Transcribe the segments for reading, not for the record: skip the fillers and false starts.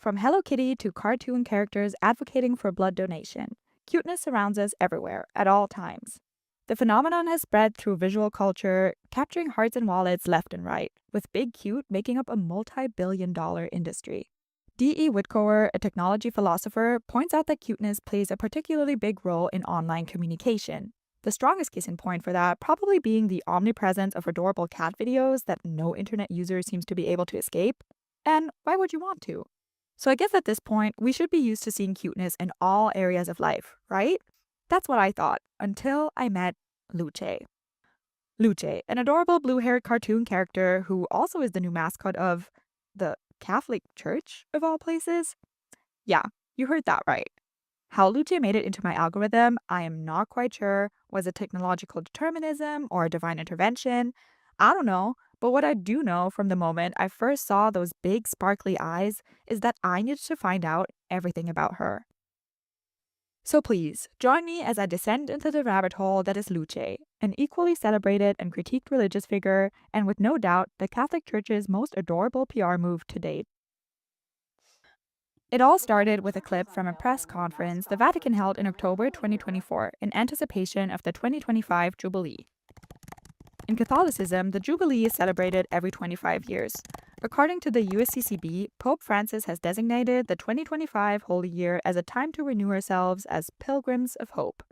From Hello Kitty to cartoon characters advocating for blood donation, cuteness surrounds us everywhere, at all times. The phenomenon has spread through visual culture, capturing hearts and wallets left and right, with Big Cute making up a multi-billion-dollar industry. D.E. Whitcower, a technology philosopher, points out that cuteness plays a particularly big role in online communication. The strongest case in point for that probably being the omnipresence of adorable cat videos that no internet user seems to be able to escape. And why would you want to? So I guess at this point, we should be used to seeing cuteness in all areas of life, right? That's what I thought, until I met Luce. Luce, an adorable blue-haired cartoon character who also is the new mascot of the Catholic Church, of all places. Yeah, you heard that right. How Luce made it into my algorithm, I am not quite sure. Was it technological determinism or divine intervention? I don't know, but what I do know from the moment I first saw those big sparkly eyes is that I needed to find out everything about her. So please, join me as I descend into the rabbit hole that is Luce, an equally celebrated and critiqued religious figure, and with no doubt the Catholic Church's most adorable PR move to date. It all started with a clip from a press conference the Vatican held in October 2024 in anticipation of the 2025 Jubilee. In Catholicism, the Jubilee is celebrated every 25 years. According to the USCCB, Pope Francis has designated the 2025 Holy Year as a time to renew ourselves as pilgrims of hope.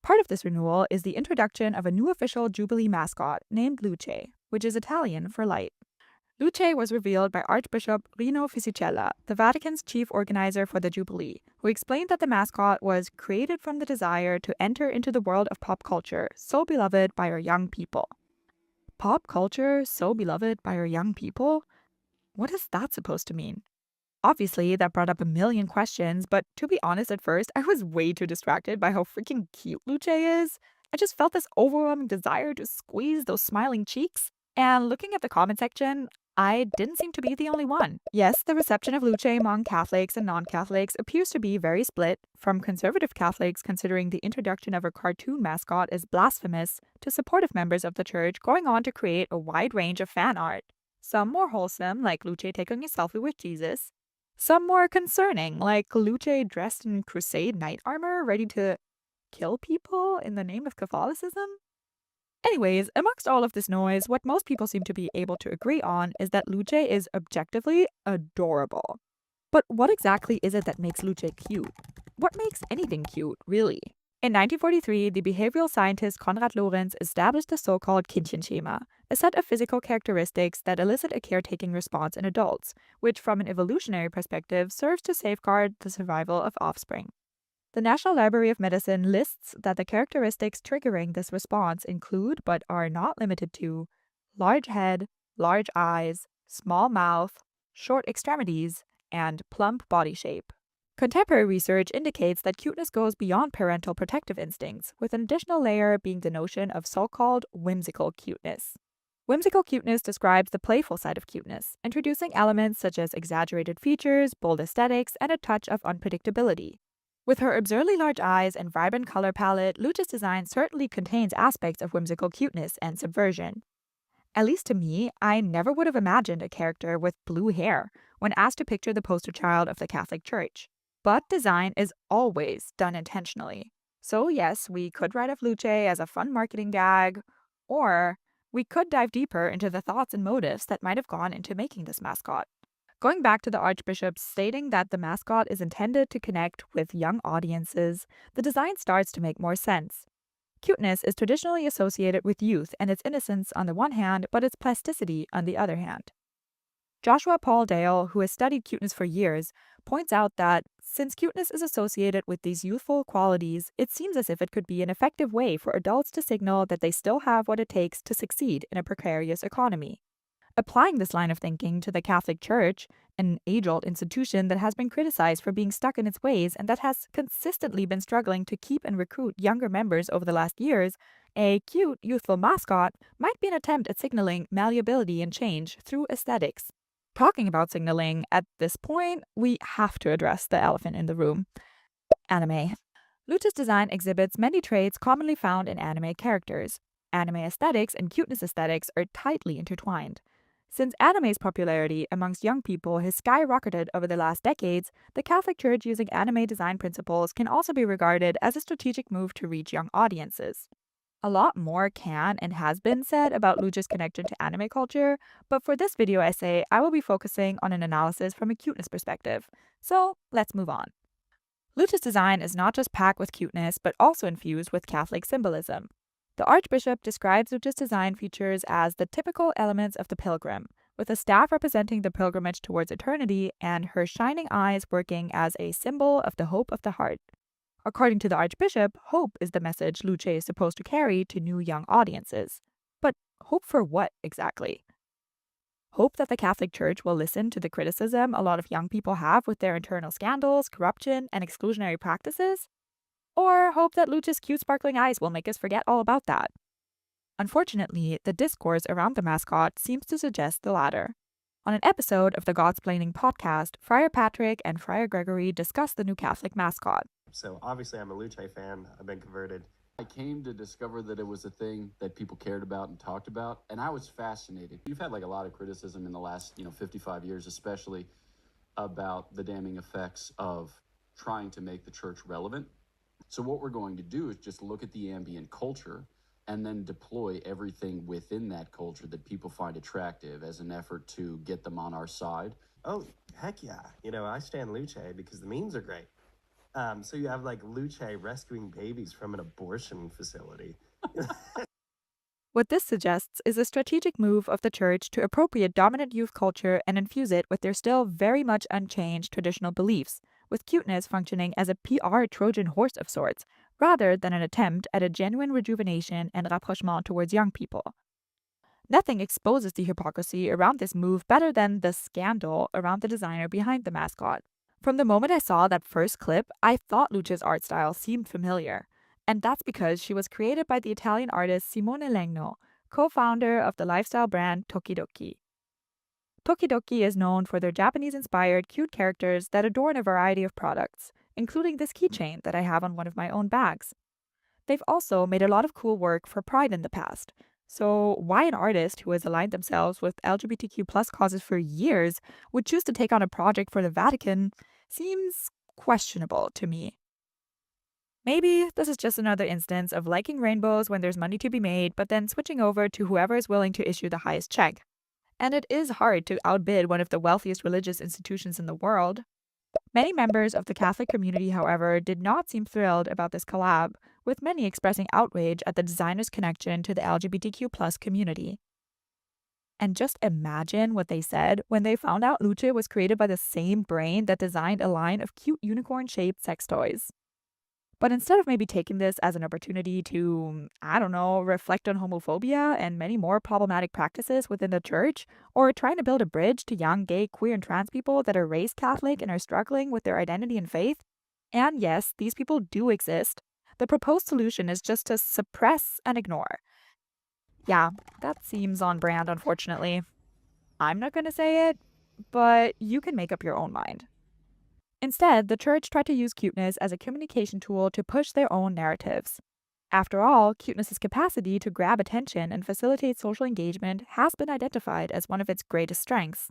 Part of this renewal is the introduction of a new official Jubilee mascot named Luce, which is Italian for light. Luce was revealed by Archbishop Rino Fisichella, the Vatican's chief organizer for the Jubilee, who explained that the mascot was created from the desire to enter into the world of pop culture, so beloved by our young people. Pop culture, so beloved by our young people? What is that supposed to mean? Obviously, that brought up a million questions, but to be honest, at first, I was way too distracted by how freaking cute Luce is. I just felt this overwhelming desire to squeeze those smiling cheeks. And looking at the comment section, I didn't seem to be the only one. Yes, the reception of Luce among Catholics and non-Catholics appears to be very split, from conservative Catholics considering the introduction of a cartoon mascot as blasphemous, to supportive members of the church going on to create a wide range of fan art. Some more wholesome, like Luce taking a selfie with Jesus. Some more concerning, like Luce dressed in crusade knight armor, ready to kill people in the name of Catholicism. Anyways, amongst all of this noise, what most people seem to be able to agree on is that Luce is objectively adorable. But what exactly is it that makes Luce cute? What makes anything cute, really? In 1943, the behavioral scientist Konrad Lorenz established the so-called Kindchenschema, a set of physical characteristics that elicit a caretaking response in adults, which from an evolutionary perspective serves to safeguard the survival of offspring. The National Library of Medicine lists that the characteristics triggering this response include, but are not limited to, large head, large eyes, small mouth, short extremities, and plump body shape. Contemporary research indicates that cuteness goes beyond parental protective instincts, with an additional layer being the notion of so-called whimsical cuteness. Whimsical cuteness describes the playful side of cuteness, introducing elements such as exaggerated features, bold aesthetics, and a touch of unpredictability. With her absurdly large eyes and vibrant color palette, Luce's design certainly contains aspects of whimsical cuteness and subversion. At least to me, I never would have imagined a character with blue hair when asked to picture the poster child of the Catholic Church. But design is always done intentionally. So yes, we could write off Luce as a fun marketing gag, or we could dive deeper into the thoughts and motives that might have gone into making this mascot. Going back to the Archbishop stating that the mascot is intended to connect with young audiences, the design starts to make more sense. Cuteness is traditionally associated with youth and its innocence on the one hand, but its plasticity on the other hand. Joshua Paul Dale, who has studied cuteness for years, points out that since cuteness is associated with these youthful qualities, it seems as if it could be an effective way for adults to signal that they still have what it takes to succeed in a precarious economy. Applying this line of thinking to the Catholic Church, an age-old institution that has been criticized for being stuck in its ways and that has consistently been struggling to keep and recruit younger members over the last years, a cute, youthful mascot might be an attempt at signaling malleability and change through aesthetics. Talking about signaling, at this point, we have to address the elephant in the room: anime. Luce's design exhibits many traits commonly found in anime characters. Anime aesthetics and cuteness aesthetics are tightly intertwined. Since anime's popularity amongst young people has skyrocketed over the last decades, the Catholic Church using anime design principles can also be regarded as a strategic move to reach young audiences. A lot more can and has been said about Luce's connection to anime culture, but for this video essay, I will be focusing on an analysis from a cuteness perspective. So let's move on. Luce's design is not just packed with cuteness, but also infused with Catholic symbolism. The Archbishop describes Luce's design features as the typical elements of the pilgrim, with a staff representing the pilgrimage towards eternity and her shining eyes working as a symbol of the hope of the heart. According to the Archbishop, hope is the message Luce is supposed to carry to new young audiences. But hope for what exactly? Hope that the Catholic Church will listen to the criticism a lot of young people have with their internal scandals, corruption, and exclusionary practices? Or hope that Luce's cute sparkling eyes will make us forget all about that? Unfortunately, the discourse around the mascot seems to suggest the latter. On an episode of the Godsplaining podcast, Friar Patrick and Friar Gregory discuss the new Catholic mascot. So obviously I'm a Luce fan. I've been converted. I came to discover that it was a thing that people cared about and talked about, and I was fascinated. You've had like a lot of criticism in the last, 55 years, especially about the damning effects of trying to make the church relevant. So what we're going to do is just look at the ambient culture and then deploy everything within that culture that people find attractive as an effort to get them on our side. Oh, heck yeah. I stand Luce because the memes are great. So you have like Luce rescuing babies from an abortion facility. What this suggests is a strategic move of the church to appropriate dominant youth culture and infuse it with their still very much unchanged traditional beliefs, with cuteness functioning as a PR Trojan horse of sorts, rather than an attempt at a genuine rejuvenation and rapprochement towards young people. Nothing exposes the hypocrisy around this move better than the scandal around the designer behind the mascot. From the moment I saw that first clip, I thought Luce's art style seemed familiar. And that's because she was created by the Italian artist Simone Legno, co-founder of the lifestyle brand Tokidoki. Tokidoki is known for their Japanese-inspired cute characters that adorn a variety of products, including this keychain that I have on one of my own bags. They've also made a lot of cool work for Pride in the past. So why an artist who has aligned themselves with LGBTQ+ causes for years would choose to take on a project for the Vatican seems questionable to me. Maybe this is just another instance of liking rainbows when there's money to be made, but then switching over to whoever is willing to issue the highest check. And it is hard to outbid one of the wealthiest religious institutions in the world. Many members of the Catholic community, however, did not seem thrilled about this collab, with many expressing outrage at the designer's connection to the LGBTQ+ community. And just imagine what they said when they found out Luce was created by the same brain that designed a line of cute unicorn-shaped sex toys. But instead of maybe taking this as an opportunity to, reflect on homophobia and many more problematic practices within the church, or trying to build a bridge to young gay, queer, and trans people that are raised Catholic and are struggling with their identity and faith, and yes, these people do exist, the proposed solution is just to suppress and ignore. Yeah, that seems on brand, unfortunately. I'm not going to say it, but you can make up your own mind. Instead, the church tried to use cuteness as a communication tool to push their own narratives. After all, cuteness's capacity to grab attention and facilitate social engagement has been identified as one of its greatest strengths.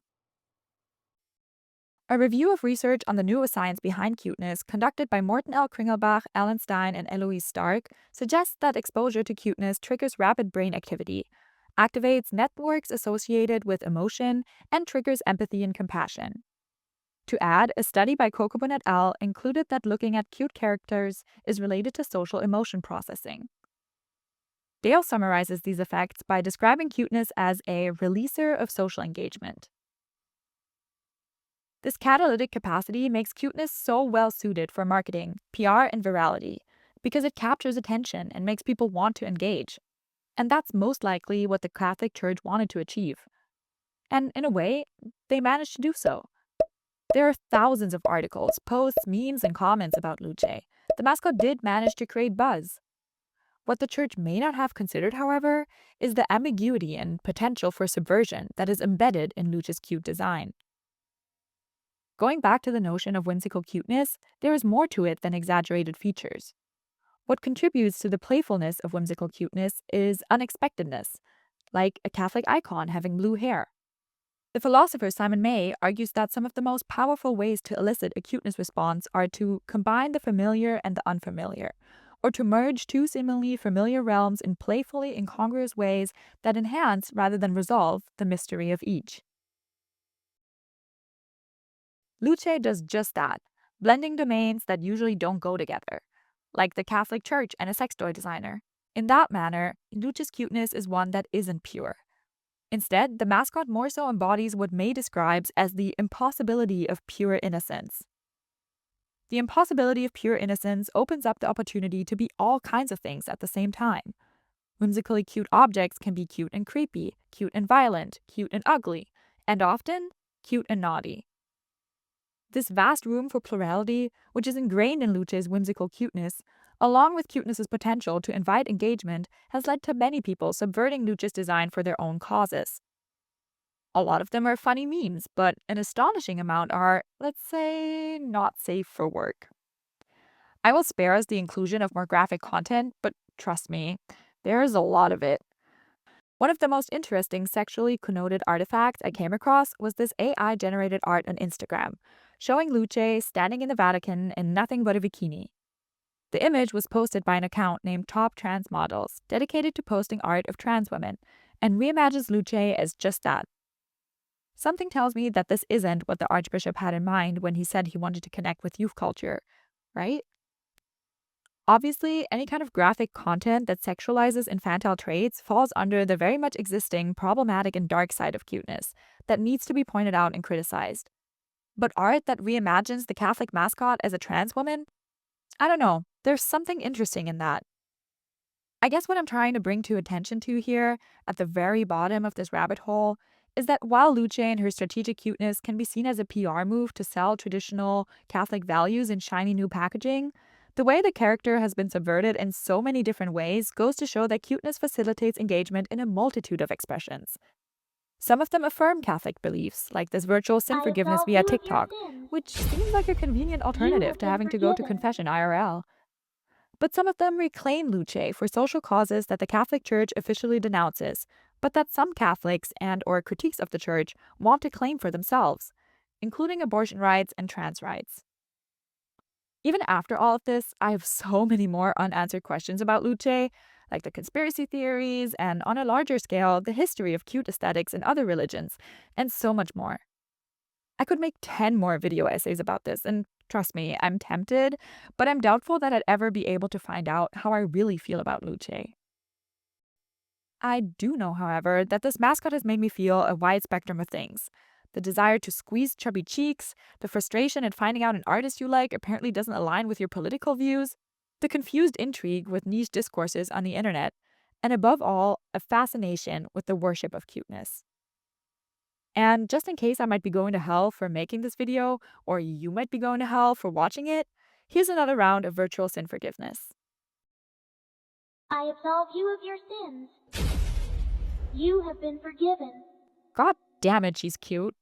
A review of research on the neuroscience behind cuteness conducted by Morten L. Kringelbach, Alan Stein, and Eloise Stark suggests that exposure to cuteness triggers rapid brain activity, activates networks associated with emotion, and triggers empathy and compassion. To add, a study by Kokobun et al. Included that looking at cute characters is related to social emotion processing. Dale summarizes these effects by describing cuteness as a releaser of social engagement. This catalytic capacity makes cuteness so well suited for marketing, PR, and virality, because it captures attention and makes people want to engage. And that's most likely what the Catholic Church wanted to achieve. And in a way, they managed to do so. There are thousands of articles, posts, memes, and comments about Luce. The mascot did manage to create buzz. What the church may not have considered, however, is the ambiguity and potential for subversion that is embedded in Luce's cute design. Going back to the notion of whimsical cuteness, there is more to it than exaggerated features. What contributes to the playfulness of whimsical cuteness is unexpectedness, like a Catholic icon having blue hair. The philosopher Simon May argues that some of the most powerful ways to elicit a cuteness response are to combine the familiar and the unfamiliar, or to merge two seemingly familiar realms in playfully incongruous ways that enhance rather than resolve the mystery of each. Luce does just that, blending domains that usually don't go together, like the Catholic Church and a sex toy designer. In that manner, Luce's cuteness is one that isn't pure. Instead, the mascot more so embodies what May describes as the impossibility of pure innocence. The impossibility of pure innocence opens up the opportunity to be all kinds of things at the same time. Whimsically cute objects can be cute and creepy, cute and violent, cute and ugly, and often, cute and naughty. This vast room for plurality, which is ingrained in Luce's whimsical cuteness, along with cuteness's potential to invite engagement, has led to many people subverting Luce's design for their own causes. A lot of them are funny memes, but an astonishing amount are, let's say, not safe for work. I will spare us the inclusion of more graphic content, but trust me, there's a lot of it. One of the most interesting sexually connoted artifacts I came across was this AI-generated art on Instagram, showing Luce standing in the Vatican in nothing but a bikini. The image was posted by an account named Top Trans Models, dedicated to posting art of trans women, and reimagines Luce as just that. Something tells me that this isn't what the Archbishop had in mind when he said he wanted to connect with youth culture, right? Obviously, any kind of graphic content that sexualizes infantile traits falls under the very much existing problematic and dark side of cuteness that needs to be pointed out and criticized. But art that reimagines the Catholic mascot as a trans woman? I don't know, there's something interesting in that. I guess what I'm trying to bring to attention to here, at the very bottom of this rabbit hole, is that while Luce and her strategic cuteness can be seen as a PR move to sell traditional Catholic values in shiny new packaging, the way the character has been subverted in so many different ways goes to show that cuteness facilitates engagement in a multitude of expressions. Some of them affirm Catholic beliefs, like this virtual sin forgiveness via TikTok, which seems like a convenient alternative to having to go to confession IRL. But some of them reclaim Luce for social causes that the Catholic Church officially denounces, but that some Catholics and/or critiques of the Church want to claim for themselves, including abortion rights and trans rights. Even after all of this, I have so many more unanswered questions about Luce, like the conspiracy theories, and on a larger scale, the history of cute aesthetics in other religions, and so much more. I could make 10 more video essays about this, and trust me, I'm tempted, but I'm doubtful that I'd ever be able to find out how I really feel about Luce. I do know, however, that this mascot has made me feel a wide spectrum of things. The desire to squeeze chubby cheeks, the frustration at finding out an artist you like apparently doesn't align with your political views, the confused intrigue with niche discourses on the internet, and above all, a fascination with the worship of cuteness. And just in case I might be going to hell for making this video, or you might be going to hell for watching it, here's another round of virtual sin forgiveness. I absolve you of your sins. You have been forgiven. God damn it, she's cute.